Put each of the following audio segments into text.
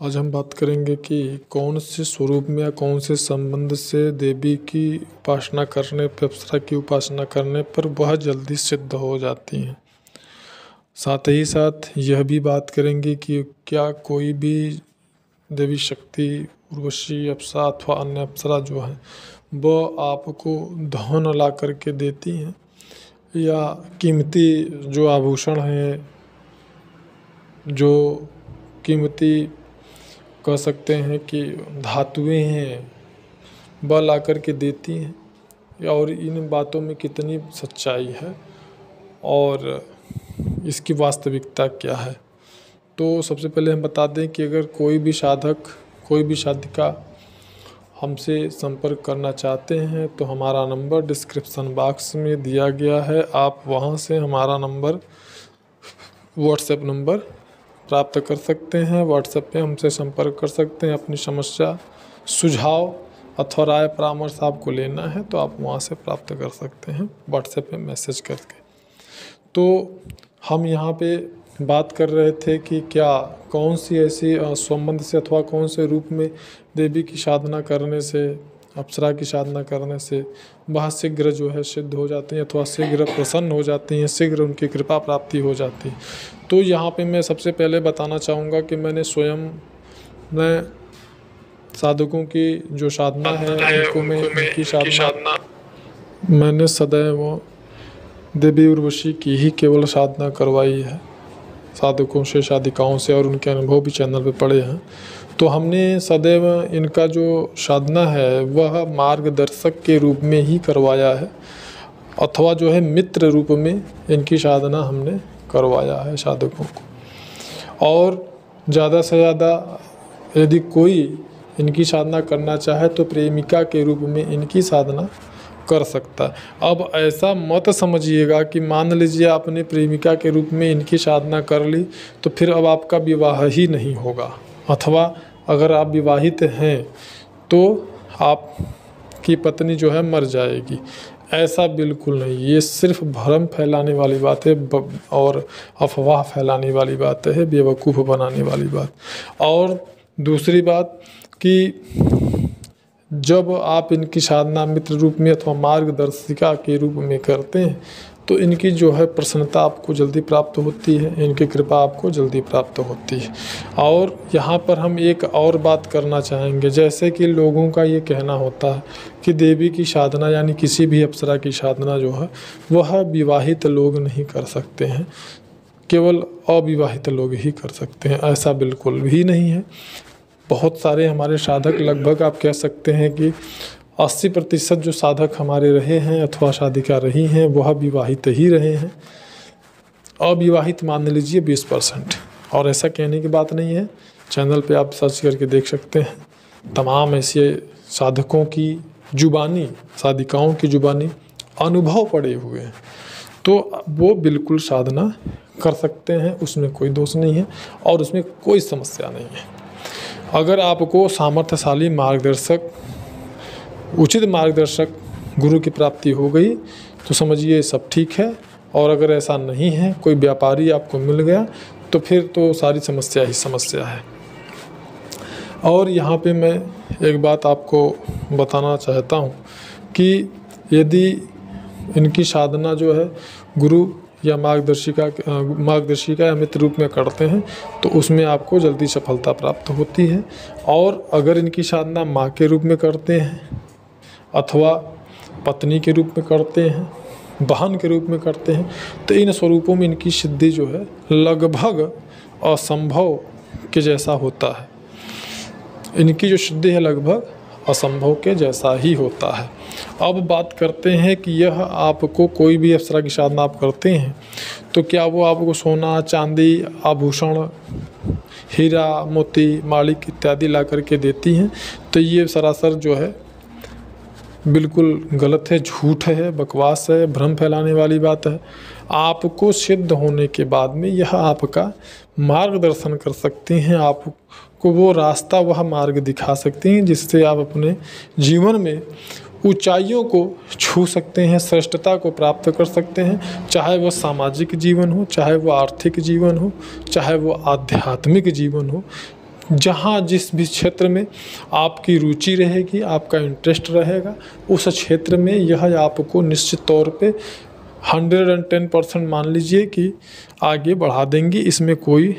आज हम बात करेंगे कि कौन से स्वरूप में या कौन से संबंध से देवी की उपासना करने पर, अप्सरा की उपासना करने पर वह जल्दी सिद्ध हो जाती हैं। साथ ही साथ यह भी बात करेंगे कि क्या कोई भी देवी शक्ति, उर्वशी, अप्सरा अथवा अन्य अप्सरा जो है वह आपको धन ला करके देती हैं या कीमती जो आभूषण हैं, जो कीमती कह सकते हैं कि धातुएं हैं, वह ला कर के देती हैं। और इन बातों में कितनी सच्चाई है और इसकी वास्तविकता क्या है। तो सबसे पहले हम बता दें कि अगर कोई भी साधक, कोई भी साधिका हमसे संपर्क करना चाहते हैं तो हमारा नंबर डिस्क्रिप्शन बॉक्स में दिया गया है। आप वहां से हमारा नंबर, व्हाट्सएप नंबर प्राप्त कर सकते हैं। व्हाट्सएप पे हमसे संपर्क कर सकते हैं। अपनी समस्या, सुझाव अथवा राय परामर्श आपको लेना है तो आप वहाँ से प्राप्त कर सकते हैं व्हाट्सएप पे मैसेज करके। तो हम यहाँ पे बात कर रहे थे कि क्या कौन सी ऐसी संबंध से अथवा कौन से रूप में देवी की साधना करने से, अप्सरा की साधना करने से वह शीघ्र जो है सिद्ध हो जाती हैं अथवा शीघ्र प्रसन्न हो जाती हैं, शीघ्र उनकी कृपा प्राप्ति हो जाती है। तो यहाँ पे मैं सबसे पहले बताना चाहूँगा कि मैंने स्वयं साधकों की जो साधना है उनको मैं उनकी साधना मैंने सदैव देवी उर्वशी की ही केवल साधना करवाई है साधकों से, साधिकाओं से, और उनके अनुभव भी चैनल पे पड़े हैं। तो हमने सदैव इनका जो साधना है वह मार्गदर्शक के रूप में ही करवाया है अथवा जो है मित्र रूप में इनकी साधना हमने करवाया है साधकों को। और ज़्यादा से ज़्यादा यदि कोई इनकी साधना करना चाहे तो प्रेमिका के रूप में इनकी साधना कर सकता है। अब ऐसा मत समझिएगा कि मान लीजिए आपने प्रेमिका के रूप में इनकी साधना कर ली तो फिर अब आपका विवाह ही नहीं होगा, अथवा अगर आप विवाहित हैं तो आपकी पत्नी जो है मर जाएगी। ऐसा बिल्कुल नहीं, ये सिर्फ भ्रम फैलाने वाली बात है और अफवाह फैलाने वाली बात है, बेवकूफ़ बनाने वाली बात। और दूसरी बात कि जब आप इनकी साधना मित्र रूप में अथवा मार्गदर्शिका के रूप में करते हैं तो इनकी जो है प्रसन्नता आपको जल्दी प्राप्त होती है, इनकी कृपा आपको जल्दी प्राप्त होती है। और यहाँ पर हम एक और बात करना चाहेंगे, जैसे कि लोगों का ये कहना होता है कि देवी की साधना यानी किसी भी अप्सरा की साधना जो है वह विवाहित लोग नहीं कर सकते हैं, केवल अविवाहित लोग ही कर सकते हैं। ऐसा बिल्कुल भी नहीं है। बहुत सारे हमारे साधक, लगभग आप कह सकते हैं कि 80% जो साधक हमारे रहे हैं अथवा साधिका रही हैं वह विवाहित ही रहे हैं। अविवाहित मान लीजिए 20%। और ऐसा कहने की बात नहीं है, चैनल पे आप सर्च करके देख सकते हैं। तमाम ऐसे साधकों की जुबानी, साधिकाओं की जुबानी अनुभव पड़े हुए हैं, तो वो बिल्कुल साधना कर सकते हैं, उसमें कोई दोष नहीं है और उसमें कोई समस्या नहीं है। अगर आपको सामर्थ्यशाली मार्गदर्शक, उचित मार्गदर्शक गुरु की प्राप्ति हो गई तो समझिए सब ठीक है। और अगर ऐसा नहीं है, कोई व्यापारी आपको मिल गया तो फिर तो सारी समस्या ही समस्या है। और यहाँ पे मैं एक बात आपको बताना चाहता हूँ कि यदि इनकी साधना जो है गुरु या मार्गदर्शिका या मित्र रूप में करते हैं तो उसमें आपको जल्दी सफलता प्राप्त होती है। और अगर इनकी साधना माँ के रूप में करते हैं अथवा पत्नी के रूप में करते हैं, बहन के रूप में करते हैं, तो इन स्वरूपों में इनकी सिद्धि जो है लगभग असंभव के जैसा होता है। इनकी जो सिद्धि है लगभग असंभव के जैसा ही होता है। अब बात करते हैं कि यह आपको, कोई भी अप्सरा की साधना आप करते हैं तो क्या वो आपको सोना, चांदी, आभूषण, हीरा, मोती, माणिक इत्यादि ला करके देती हैं? तो ये सरासर जो है बिल्कुल गलत है, झूठ है, बकवास है, भ्रम फैलाने वाली बात है। आपको सिद्ध होने के बाद में यह आपका मार्गदर्शन कर सकती हैं, आपको वो रास्ता, वह मार्ग दिखा सकती हैं जिससे आप अपने जीवन में ऊंचाइयों को छू सकते हैं, श्रेष्ठता को प्राप्त कर सकते हैं। चाहे वह सामाजिक जीवन हो, चाहे वह आर्थिक जीवन हो, चाहे वह आध्यात्मिक जीवन हो, जहाँ जिस भी क्षेत्र में आपकी रुचि रहेगी, आपका इंटरेस्ट रहेगा, उस क्षेत्र में यह आपको निश्चित तौर पे 110% मान लीजिए कि आगे बढ़ा देंगी। इसमें कोई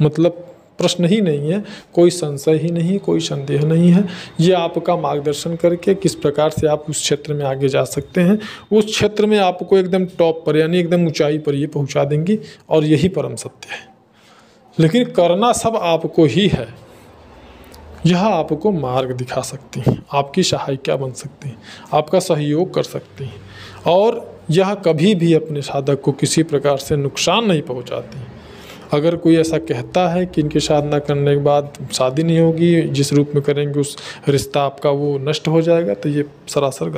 मतलब प्रश्न ही नहीं है, कोई संशय ही नहीं, कोई संदेह नहीं है। ये आपका मार्गदर्शन करके किस प्रकार से आप उस क्षेत्र में आगे जा सकते हैं, उस क्षेत्र में आपको एकदम टॉप पर यानी एकदम ऊंचाई पर ये पहुंचा देंगी, और यही परम सत्य है। लेकिन करना सब आपको ही है। यह आपको मार्ग दिखा सकती हैं, आपकी सहायिका बन सकती हैं, आपका सहयोग कर सकती हैं, और यह कभी भी अपने साधक को किसी प्रकार से नुकसान नहीं पहुंचाती। अगर कोई ऐसा कहता है कि इनकी साधना करने के बाद शादी नहीं होगी, जिस रूप में करेंगे उस रिश्ता आपका वो नष्ट हो जाएगा, तो ये सरासर गलत।